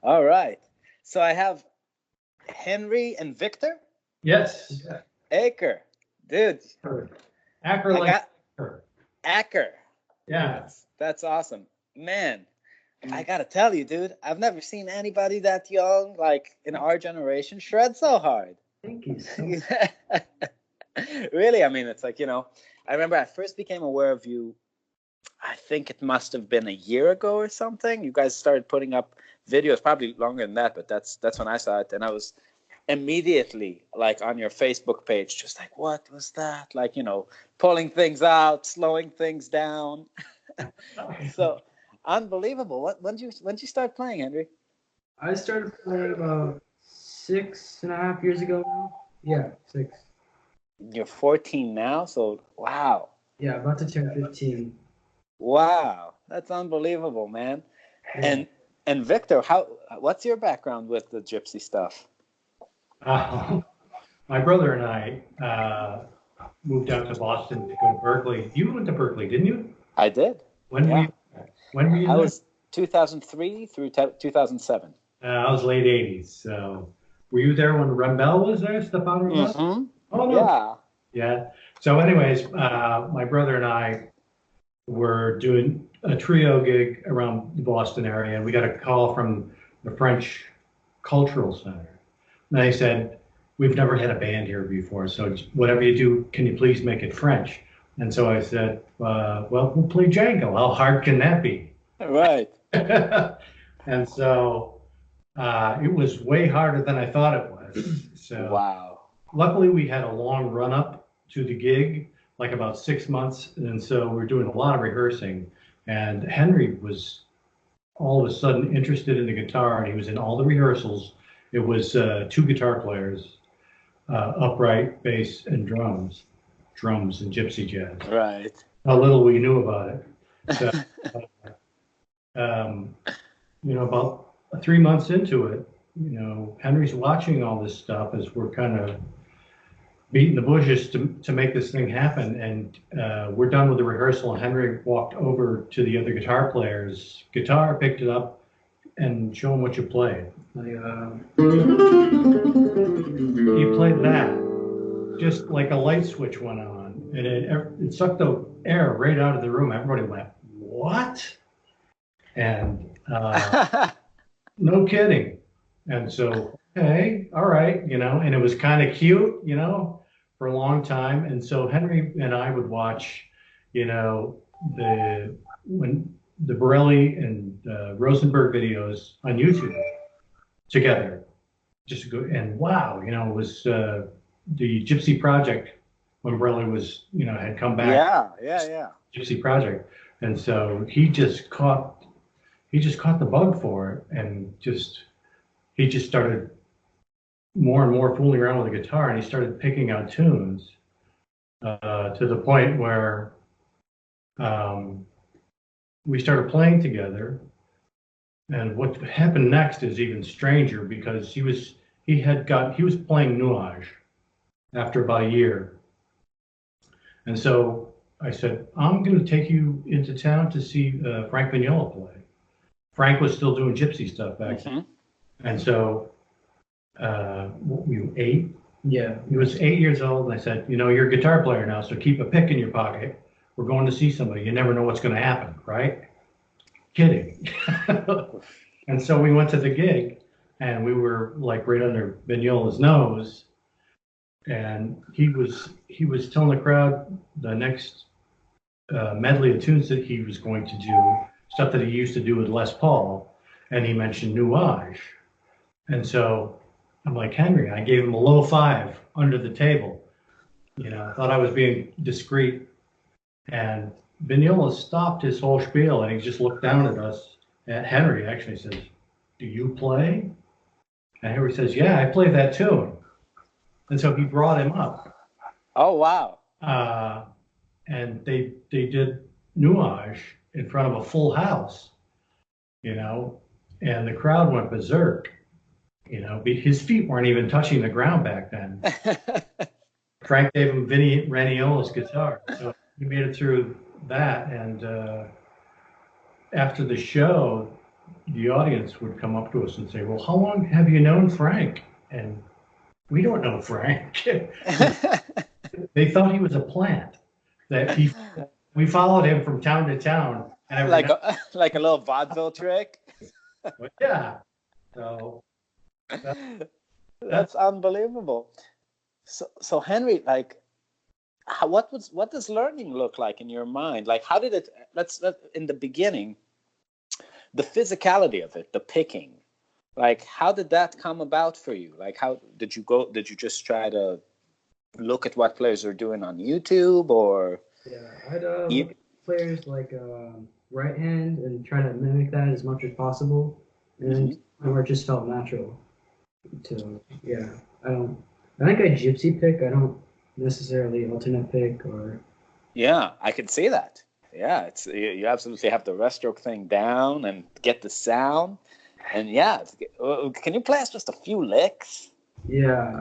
All right. So I have Henry and Victor. Yes. Acker. Dude. Acker I like got Acker. Acker. Yeah. That's awesome. Man, I gotta tell you, dude, I've never seen anybody that young, like in our generation, shred so hard. Thank you. Really, I mean, it's like, I remember I first became aware of you, I think it must have been a year ago or something. You guys started putting up videos, probably longer than that, but that's when I saw it. And I was immediately like on your Facebook page, just like, what was that? Like, pulling things out, slowing things down. So unbelievable. When did you start playing, Henry? I started playing about 6.5 years ago now. Yeah, 6. You're 14 now, so wow. Yeah, about to turn 15. Wow, that's unbelievable, man. Yeah. And Victor, what's your background with the Gypsy stuff? My brother and I moved out to Boston to go to Berkeley. You went to Berkeley, didn't you? I did. When were you I there? was 2003 through 2007. I was late 80s. So were you there when Rembel was there, Stefan Rembel? Mm-hmm. Oh, no. Yeah. So anyways, my brother and I were doing a trio gig around the Boston area, and we got a call from the French Cultural Center. And they said, we've never had a band here before, so whatever you do, can you please make it French? And so I said, well, we'll play Django. How hard can that be? Right. And so it was way harder than I thought it was. So wow. Luckily, we had a long run up to the gig, like about 6 months. And so we were doing a lot of rehearsing. And Henry was all of a sudden interested in the guitar, and he was in all the rehearsals. It was 2 guitar players, upright, bass, and drums and gypsy jazz. Right. How little we knew about it. So, about 3 months into it, Henry's watching all this stuff as we're kind of beating the bushes to make this thing happen. And we're done with the rehearsal, and Henry walked over to the other guitar player's guitar, picked it up, and show him what you played. He played that. Just like a light switch went on, and it sucked the air right out of the room. Everybody went, what? And no kidding. And so, okay, all right, and it was kind of cute, for a long time. And so Henry and I would watch, when the Borelli and Rosenberg videos on YouTube together, just to go, and wow, it was the Gypsy Project when Borelli was, had come back. Yeah. Gypsy Project. And so he just caught the bug for it, and he just started more and more fooling around with the guitar, and he started picking out tunes to the point where we started playing together. And what happened next is even stranger, because he was playing Nuage after about a year. And so I said, I'm going to take you into town to see Frank Vignola play. Frank was still doing gypsy stuff back then. And so, were you 8? Yeah. He was 8 years old, and I said, you're a guitar player now, so keep a pick in your pocket. We're going to see somebody. You never know what's going to happen, right? Kidding. And so we went to the gig, and we were like right under Vignola's nose, and he was telling the crowd the next medley of tunes that he was going to do, stuff that he used to do with Les Paul, and he mentioned Nuage. And so I'm like, Henry, I gave him a low 5 under the table. I thought I was being discreet. And Vignola stopped his whole spiel, and he just looked down at us, at Henry actually, says, do you play? And Henry says, yeah, I play that tune. And so he brought him up. Oh, wow. And they did Nuage in front of a full house, and the crowd went berserk. His feet weren't even touching the ground back then. Frank gave him Vinny Raniola's guitar, so he made it through that. And after the show, the audience would come up to us and say, "Well, how long have you known Frank?" And we don't know Frank. They thought he was a plant. We followed him from town to town. And like a little vaudeville trick. Yeah. So that's unbelievable. So Henry, like, what does learning look like in your mind? Like, how did it? Let's in the beginning, the physicality of it, the picking. Like, how did that come about for you? Like, how did you go? Did you just try to look at what players are doing on YouTube, or? Yeah, I'd look at players like right hand and try to mimic that as much as possible, and where it just felt natural. Yeah, I think I gypsy pick. I don't necessarily alternate pick or. Yeah, I can see that. Yeah, it's you absolutely have the rest stroke thing down and get the sound. And yeah, can you play us just a few licks? Yeah.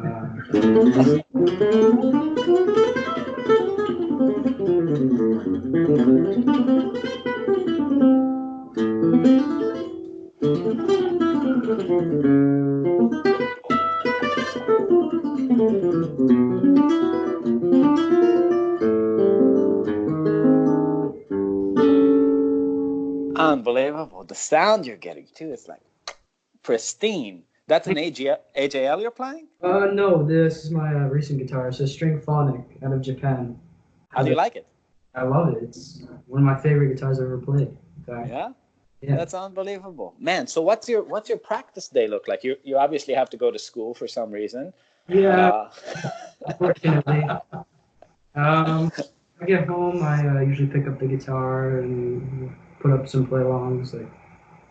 Unbelievable. The sound you're getting too is like pristine. That's an AJL you're playing? No, this is my recent guitar. It's a string phonic out of Japan. How do you like it? I love it. It's one of my favorite guitars I've ever played. Yeah? Yeah, that's unbelievable, man. So what's your practice day look like? You obviously have to go to school for some reason. Yeah, unfortunately. I get home. I usually pick up the guitar and put up some play-alongs, like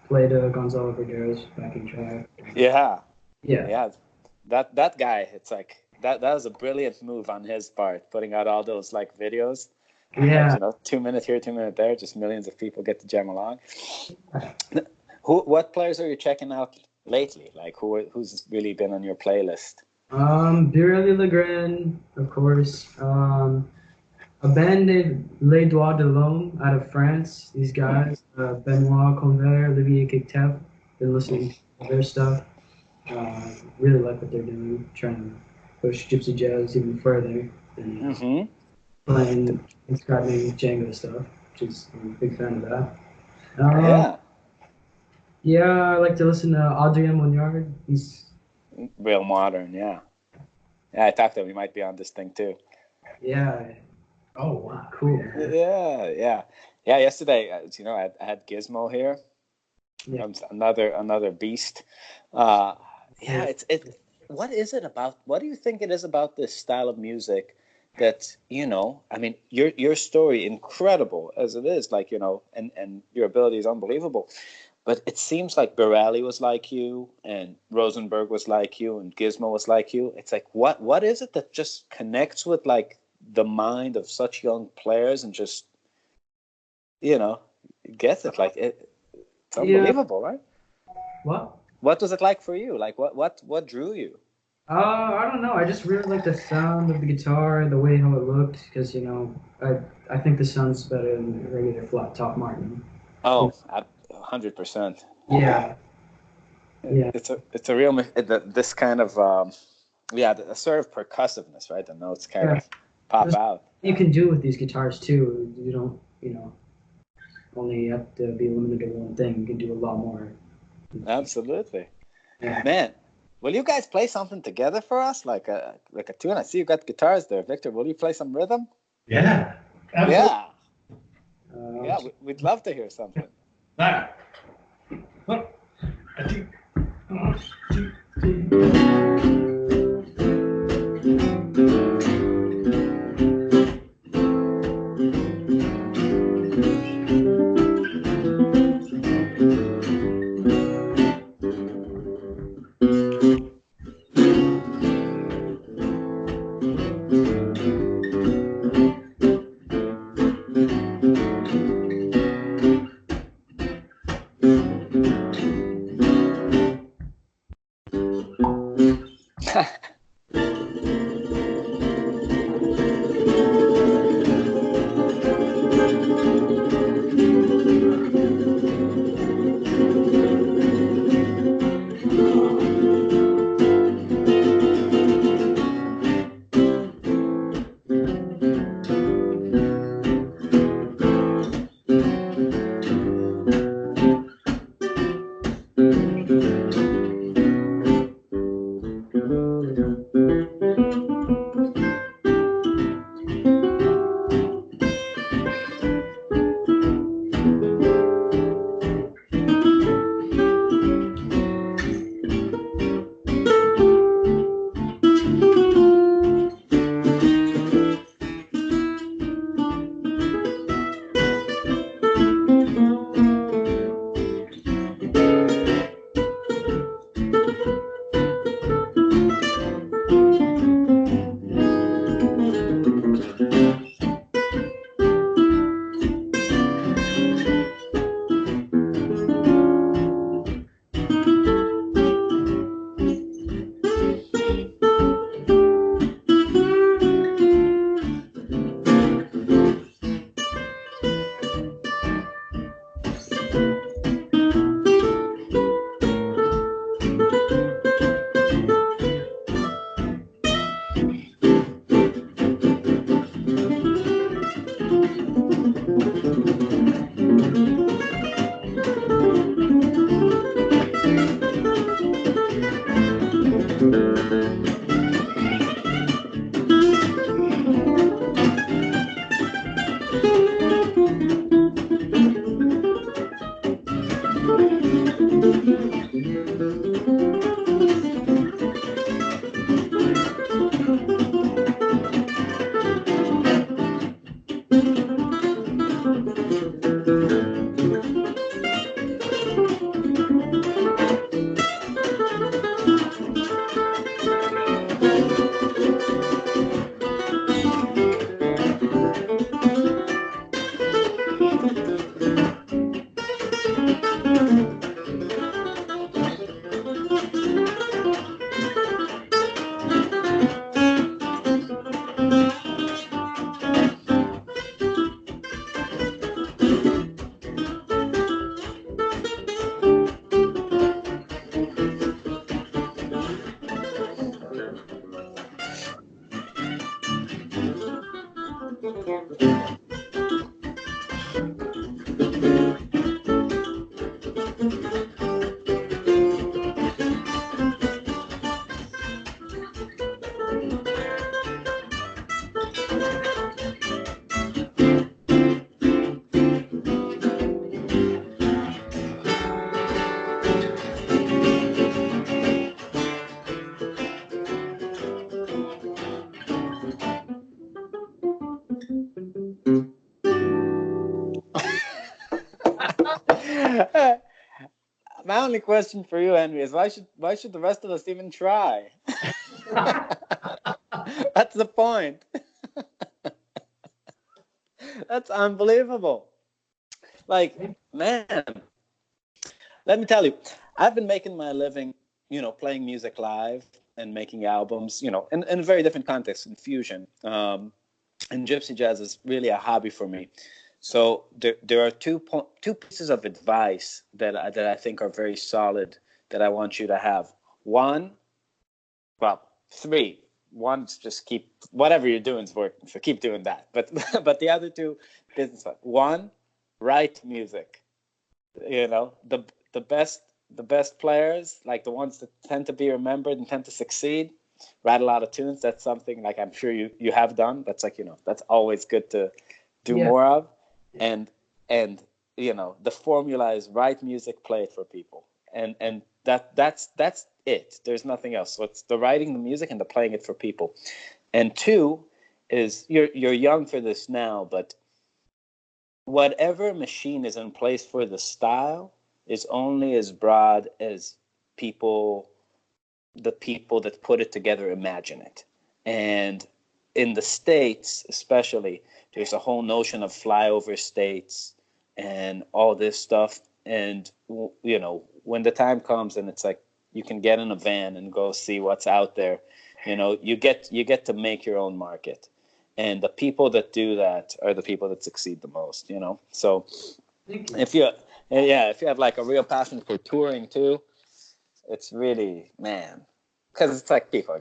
play to Gonzalo Vergara's backing track. Yeah. That guy. It's like that was a brilliant move on his part, putting out all those like videos. Yeah. 2 minutes here, 2 minutes there, just millions of people get to jam along. What players are you checking out lately? Like who's really been on your playlist? Birelli Legrand, of course. A band named Les Doigts de l'Homme out of France. These guys, Benoit Convert, Olivier Kictef, been listening to their stuff. Really like what they're doing, trying to push gypsy jazz even further. And playing and scrapping Django stuff, which is I'm a big fan of that. Yeah, I like to listen to Adrien Monard. He's real modern, yeah. Yeah, I talked to him. He might be on this thing too. Yeah. Oh wow, cool. Yeah. Yesterday, I had Gizmo here. Yeah. Another beast. It's what is it about? What do you think it is about this style of music that I mean, your story, incredible as it is, like and your ability is unbelievable. But it seems like Birelli was like you, and Rosenberg was like you, and Gizmo was like you. It's like, what is it that just connects with like the mind of such young players and just, gets it? Like it's unbelievable, right? What was it like for you? Like what drew you? I don't know. I just really like the sound of the guitar, the way how it looked, because I think the sound's better than a regular flat top Martin. Oh, 100%. Yeah. It's a real this kind of the sort of percussiveness, right? The notes kind of pop out. You can do with these guitars too. You don't only have to be limited to one thing. You can do a lot more. Absolutely. Yeah. Man, will you guys play something together for us, like a tune? I see you got guitars there, Victor. Will you play some rhythm? Yeah. Absolutely. Yeah. We'd love to hear something. All right. Look. 1, 2, 3. only question for you, Henry, is why should the rest of us even try? That's the point. That's unbelievable. Like, man, let me tell you, I've been making my living, playing music live and making albums, in a very different context, in fusion. And gypsy jazz is really a hobby for me. So there are two pieces of advice that I think are very solid that I want you to have. Three. One's just keep whatever you're doing is working, so keep doing that. But the other two, business. One, write music. The best players, like the ones that tend to be remembered and tend to succeed, write a lot of tunes. That's something like I'm sure you have done. That's like that's always good to do more of. And the formula is write music, play it for people, and that's it. There's nothing else. So it's the writing the music and the playing it for people. And two is you're young for this now, but whatever machine is in place for the style is only as broad as the people that put it together imagine it. And in the States especially, there's a whole notion of flyover states and all this stuff. And when the time comes and it's like you can get in a van and go see what's out there, you get to make your own market. And the people that do that are the people that succeed the most, So if you have like a real passion for touring too, it's really, man, because it's like people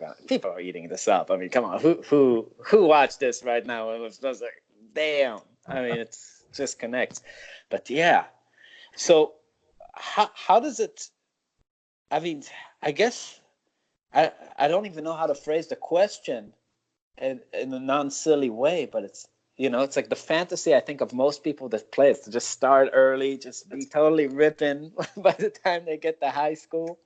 are eating this up. I mean, come on, who watched this right now and was just like, damn. I mean, it's just connects. But yeah, so how does it? I mean, I guess I don't even know how to phrase the question in a non-silly way, but it's it's like the fantasy I think of most people that play is to just start early, just be totally ripping by the time they get to high school.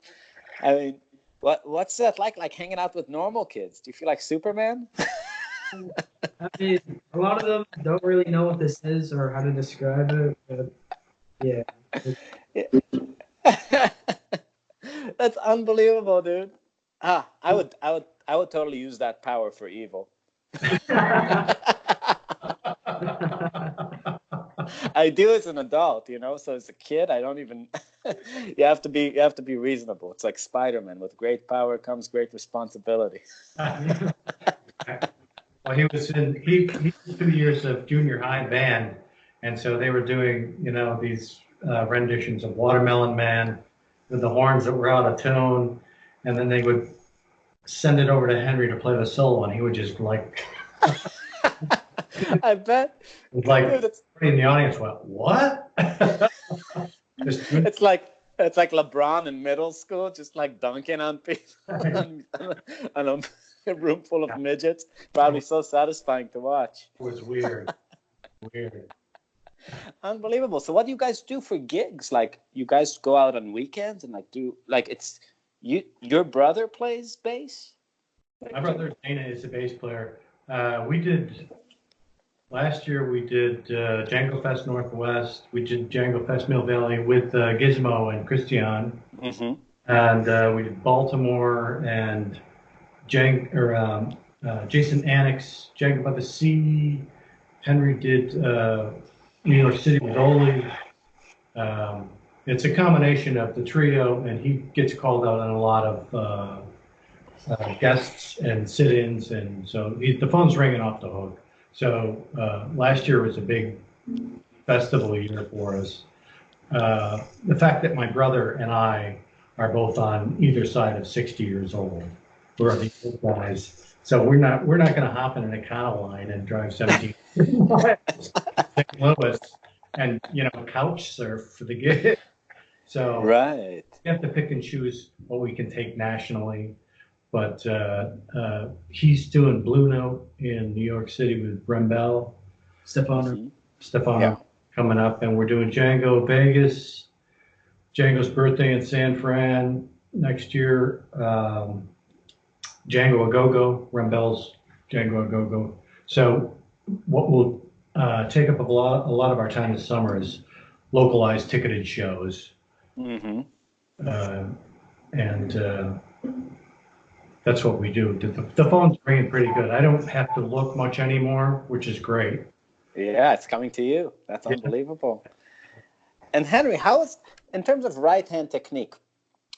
I mean, what's that like hanging out with normal kids? Do you feel like Superman? I mean, a lot of them don't really know what this is or how to describe it, but yeah. That's unbelievable, dude. I would totally use that power for evil. I do as an adult, so as a kid I don't even you have to be reasonable. It's like Spider-Man, with great power comes great responsibility. Well, he was 2 years of junior high band, and so they were doing these renditions of Watermelon Man with the horns that were out of tune, and then they would send it over to Henry to play the solo, and he would just like I bet. Like everybody in the audience went, "What?" It's like LeBron in middle school, just like dunking on people on a room full of midgets. Probably so satisfying to watch. It was weird. Unbelievable. So what do you guys do for gigs? Like, you guys go out on weekends and it's your brother plays bass? My brother Dana is a bass player. Last year we did Django Fest Northwest. We did Django Fest Mill Valley with Gizmo and Christian. Mm-hmm. And we did Baltimore and Jason Annex, Django by the Sea. Henry did New York City with Oli. It's a combination of the trio, and he gets called out on a lot of guests and sit-ins, and so the phone's ringing off the hook. So last year was a big festival year for us. The fact that my brother and I are both on either side of 60 years old, we're the old guys, so we're not going to hop in an Econoline and drive 17 miles to St. Louis and couch surf for the gig. So right, we have to pick and choose what we can take nationally. But he's doing Blue Note in New York City with Rembel, Stefano coming up, and we're doing Django Vegas, Django's birthday in San Fran next year, Django A Go-Go, Rembel's Django A Go-Go. So what will take up a lot of our time this summer is localized ticketed shows. Mm-hmm. and that's what we do. The phone's ringing pretty good. I don't have to look much anymore, which is great. Yeah, it's coming to you. That's unbelievable. And Henry, in terms of right hand technique,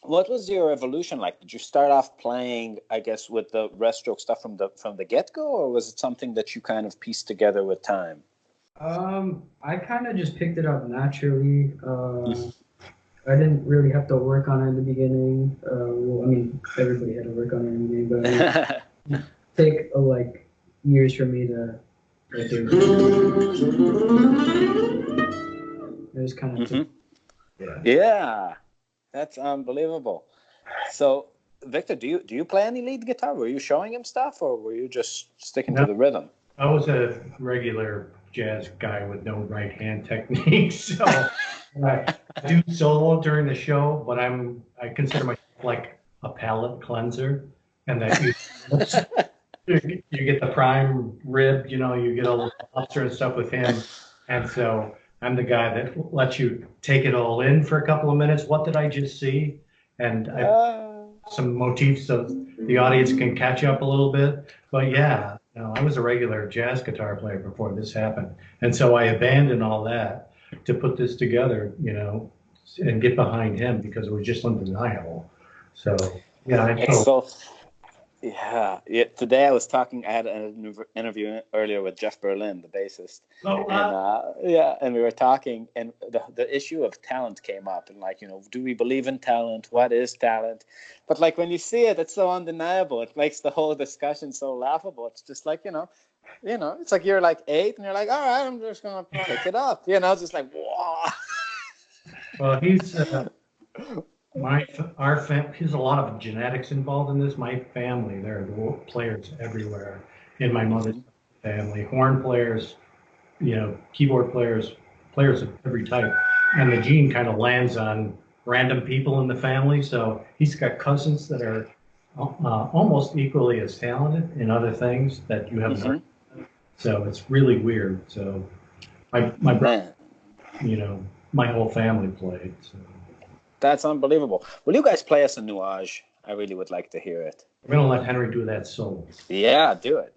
what was your evolution like? Did you start off playing, I guess, with the rest stroke stuff from the get-go, or was it something that you kind of pieced together with time? I kind of just picked it up naturally. I didn't really have to work on it in the beginning. Well, I mean, everybody had to work on it in the beginning, but it take like years for me to like do it. It was kind of yeah, that's unbelievable. So, Victor, do you play any lead guitar? Were you showing him stuff, or were you just sticking to the rhythm? I was a regular jazz guy with no right hand technique, so I do solo during the show, but I consider myself like a palate cleanser, and that you get the prime rib, you get all the lobster and stuff with him, and so I'm the guy that lets you take it all in for a couple of minutes. What did I just see? And some motifs so the audience can catch up a little bit. But yeah, I was a regular jazz guitar player before this happened. And so I abandoned all that to put this together, and get behind him because it was just undeniable. So, yeah. Yeah. Today I had an interview earlier with Jeff Berlin, the bassist. And we were talking, and the issue of talent came up, and do we believe in talent? What is talent? But when you see it, it's so undeniable. It makes the whole discussion so laughable. It's just it's like you're like 8, and you're like, all right, I'm just gonna pick it up. It's just like, whoa. Well, he's. There's a lot of genetics involved in this. My family, there are players everywhere in my mother's family, horn players, keyboard players of every type. And the gene kind of lands on random people in the family. So he's got cousins that are almost equally as talented in other things that you haven't heard. So it's really weird. So my brother, my whole family played. So. That's unbelievable. Will you guys play us a Nuage? I really would like to hear it. We're going to let Henry do that solo. Yeah, do it.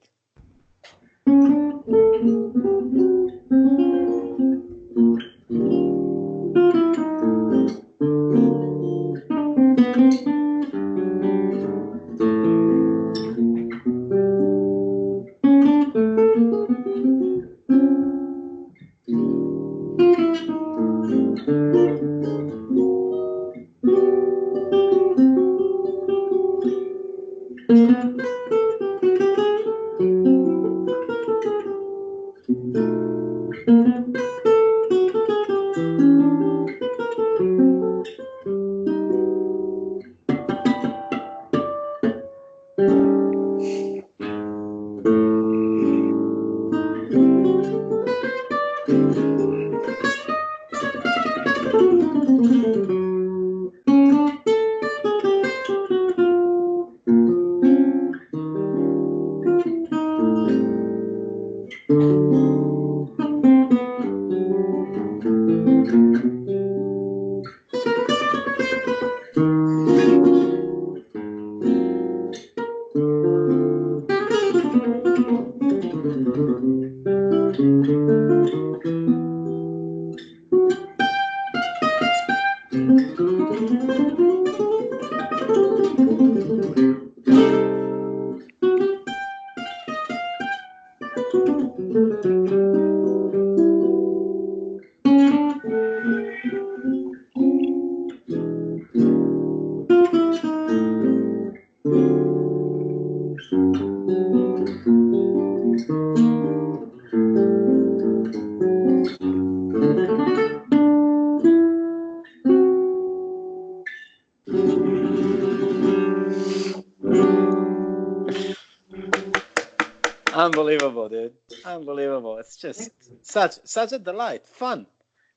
Unbelievable, dude. Unbelievable. It's just such a delight. Fun.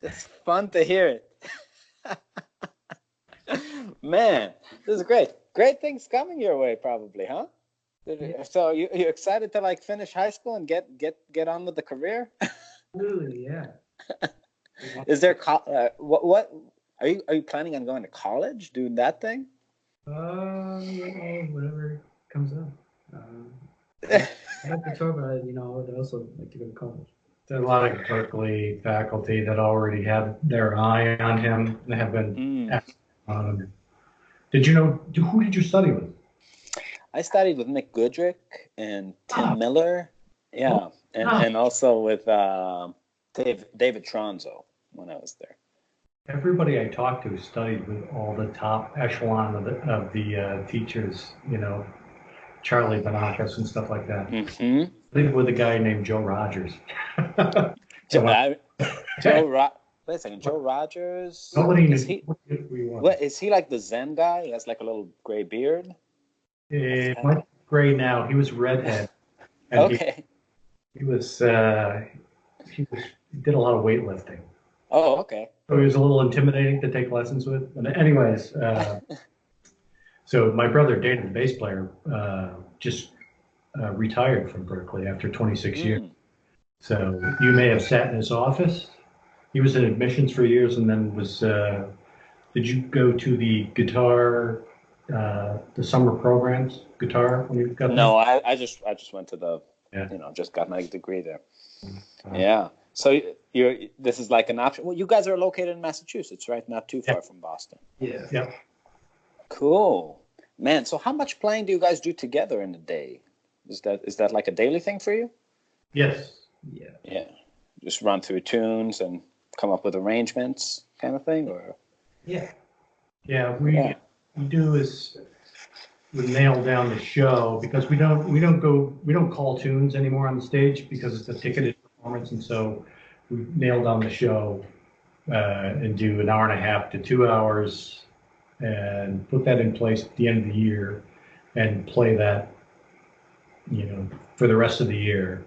It's fun to hear it. Man, this is great. Great things coming your way, probably, huh? So you're excited to finish high school and get on with the career? Absolutely, yeah. Is there what Are you planning on going to college, doing that thing? Whatever comes up. I like guitar, but I would also like to go to college. There's a lot of Berkeley faculty that already have their eye on him. They have been asking on him. Did you know, who did you study with? I studied with Mick Goodrick and Tim Miller. Yeah. And also with David Tronzo when I was there. Everybody I talked to studied with all the top echelon of the teachers, Charlie Banakis and stuff like that. Mm-hmm. Studied with a guy named Joe Rogers. Wait a second, Joe Rogers. Nobody is he? What is he like? The Zen guy? He has like a little gray beard. Much gray now. He was redhead. And okay. He did a lot of weightlifting. Oh, okay. So he was a little intimidating to take lessons with. But anyways, so my brother, Dani, the bass player, just retired from Berkeley after 26 years. So you may have sat in his office. He was in admissions for years, and then was. Did you go to the guitar, the summer programs, guitar when you got? No, I just went to the, just got my degree there. Yeah. So this is like an option. Well, you guys are located in Massachusetts, right? Not too far from Boston. Yeah. Yep. Cool, man. So how much playing do you guys do together in a day? Is that like a daily thing for you? Yes. Yeah. Yeah. Just run through tunes and come up with arrangements, kind of thing, or? Yeah. Yeah. We do is we nail down the show because we don't call tunes anymore on the stage because it's a ticketed performance, and so we nail down the show and do an hour and a half to 2 hours and put that in place at the end of the year and play that for the rest of the year.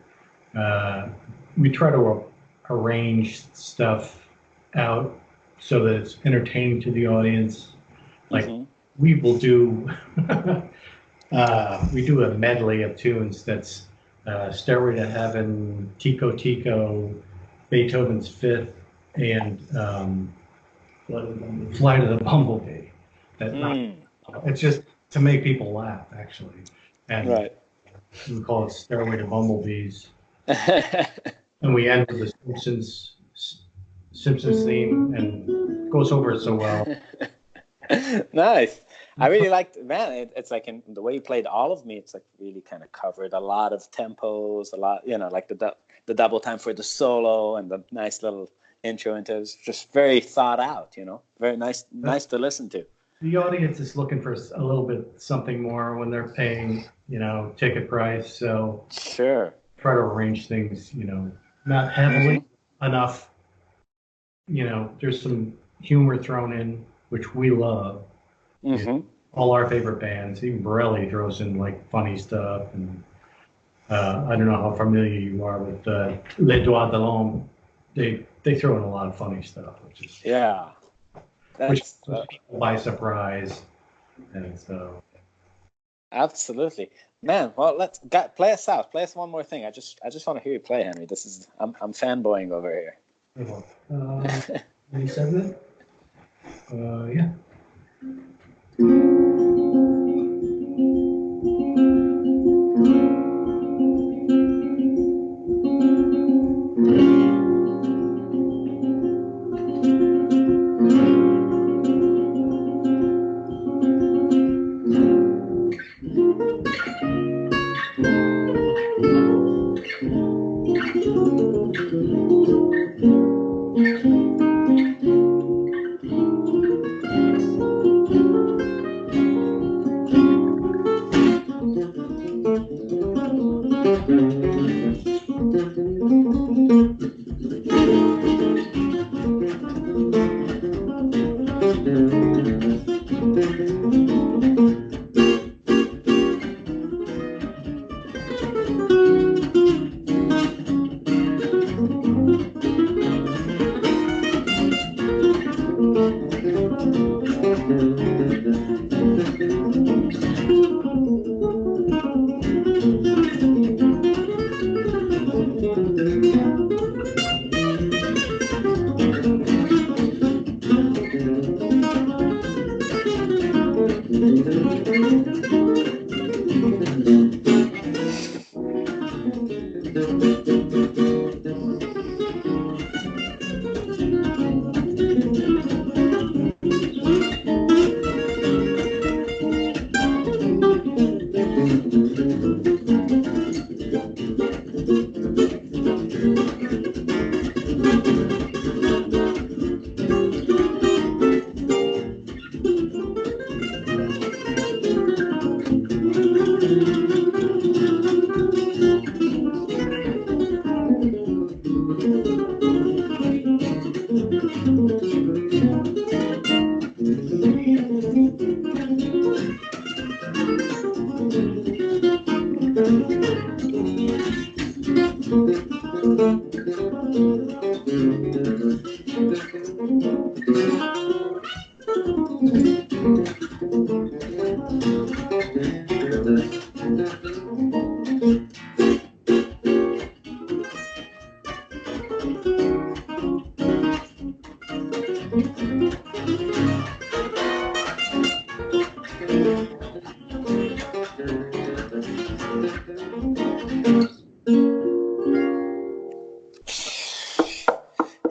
We try to arrange stuff out so that it's entertaining to the audience. Like we will do we do a medley of tunes that's Stairway to Heaven, Tico Tico, Beethoven's Fifth, and Flight of the Bumblebee. It's just to make people laugh, actually. And we call it Stairway to Bumblebees. And we end with the Simpsons theme, and it goes over so well. Nice. I really liked, man, it's like in the way you played All of Me, it's like really kind of covered a lot of tempos, a lot, like the double time for the solo and the nice little intro into it. It's just very thought out, very nice to listen to. The audience is looking for a little bit something more when they're paying, ticket price. So sure. Try to arrange things, not heavily enough. There's some humor thrown in, which we love. All our favorite bands, even Borelli throws in like funny stuff, and I don't know how familiar you are with Les Doigts de l'Homme. They throw in a lot of funny stuff, which is which people by surprise, and so absolutely, man. Well, play us out. Play us one more thing. I just want to hear you play, Henry. I'm fanboying over here. Any segment? Yeah.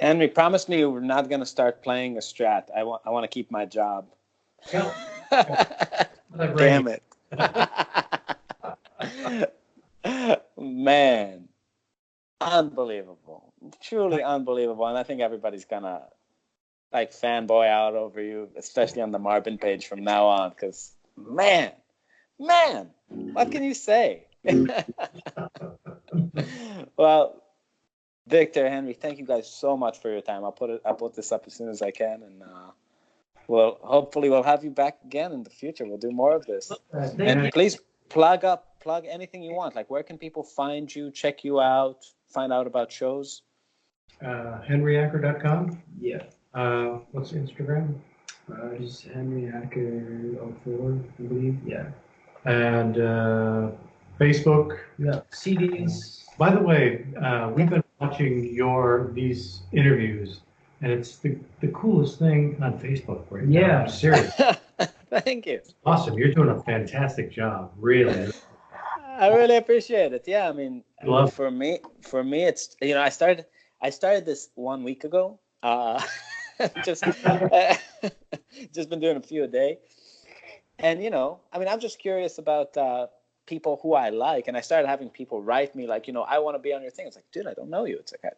Henry, promise me we're not going to start playing a Strat. I want to keep my job. Yeah. Damn it. Man, unbelievable. Truly unbelievable. And I think everybody's going to like fanboy out over you, especially on the Marbin page from now on, because man, what can you say? Well, Victor, Henry, thank you guys so much for your time. I'll put this up as soon as I can, and hopefully we'll have you back again in the future. We'll do more of this. And please plug anything you want. Like, where can people find you, check you out, find out about shows? HenryAcker.com. Yeah. What's Instagram? Just Henry Acker 04, I believe. Yeah. And Facebook. Yeah. CDs. By the way, we've been watching these interviews, and it's the coolest thing on Facebook right now. Yeah. I'm serious. Thank you. Awesome. You're doing a fantastic job. Really. I really appreciate it. Yeah, I mean, for me, it's, you know, I started this 1 week ago. Just been doing a few a day, and you know, I mean, I'm just curious about people who I like, and I started having people write me like, you know, I want to be on your thing. It's like, dude, I don't know you. It's like,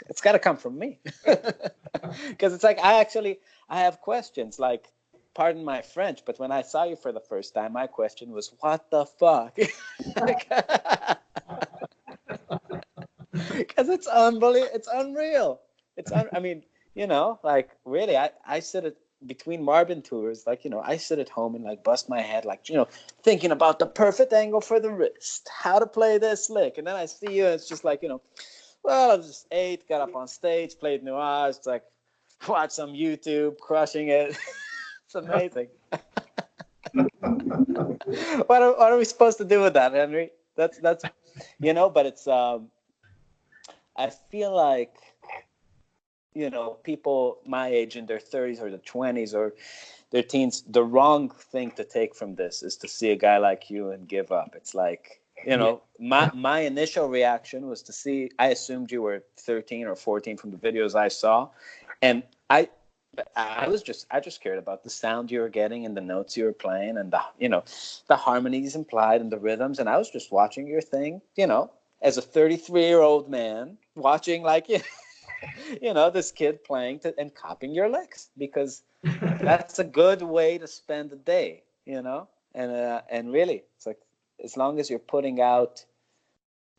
it's got to come from me, because it's like I have questions like, pardon my French, but when I saw you for the first time, my question was, what the fuck? Because it's unbelievable. It's unreal. I mean, you know, like really, I sit at between Marbin tours, like, you know, I sit at home and like bust my head, like, you know, thinking about the perfect angle for the wrist, how to play this lick, and then I see you, and it's just like, you know, well, I just ate, got up on stage, played Nuage, it's like, watch some YouTube, crushing it. It's amazing. What are we supposed to do with that, Henry? That's you know, but it's I feel like, you know, people my age in their 30s or their 20s or their teens, the wrong thing to take from this is to see a guy like you and give up. It's like, you know, my initial reaction was to see, I assumed you were 13 or 14 from the videos I saw, and I just cared about the sound you were getting and the notes you were playing and the, you know, the harmonies implied and the rhythms, and I was just watching your thing, you know, as a 33-year-old man watching, like, you know, this kid playing and copying your licks, because that's a good way to spend the day, you know, and really, it's like, as long as you're putting out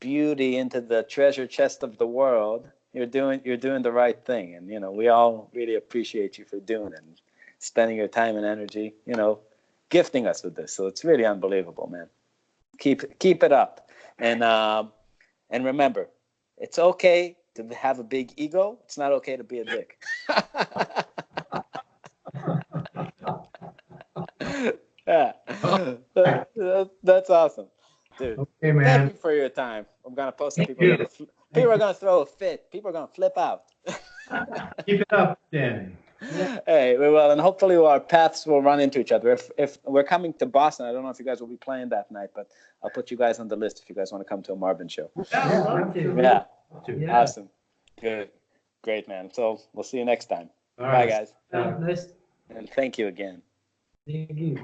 beauty into the treasure chest of the world, you're doing the right thing. And, you know, we all really appreciate you for doing it and spending your time and energy, you know, gifting us with this. So it's really unbelievable, man. Keep it up. And remember, it's okay to have a big ego. It's not okay to be a dick. Yeah. That's awesome. Dude, okay, man. Thank you for your time. I'm going to post it. People are going to throw a fit. People are going to flip out. Keep it up, Danny. Hey, we will, and hopefully our paths will run into each other. If we're coming to Boston, I don't know if you guys will be playing that night, but I'll put you guys on the list if you guys want to come to a Marbin show. I'd love to. Yeah, Yeah. awesome, good, great, man. So we'll see you next time. All Bye, right. guys, Nice. and thank you again. Thank you.